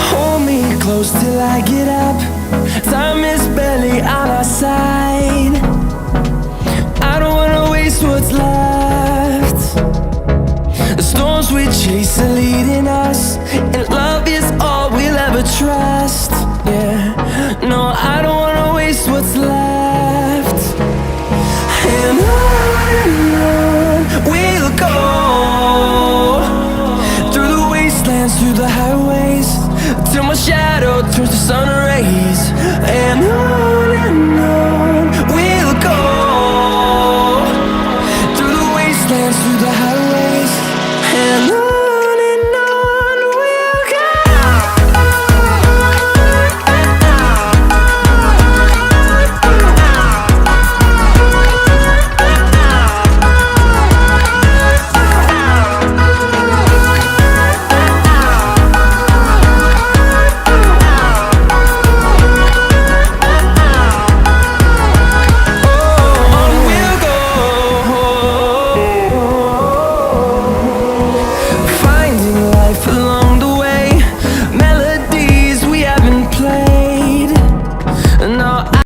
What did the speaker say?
Hold me close till I get up. Time is barely on our side. I don't wanna waste what's left. The storms we chase are leading us, and love is all we'll ever trust. Yeah, no, I don't wanna waste what's left. And on we'll go, through the wastelands, through the highways, till my shadow turns to sun rays. And on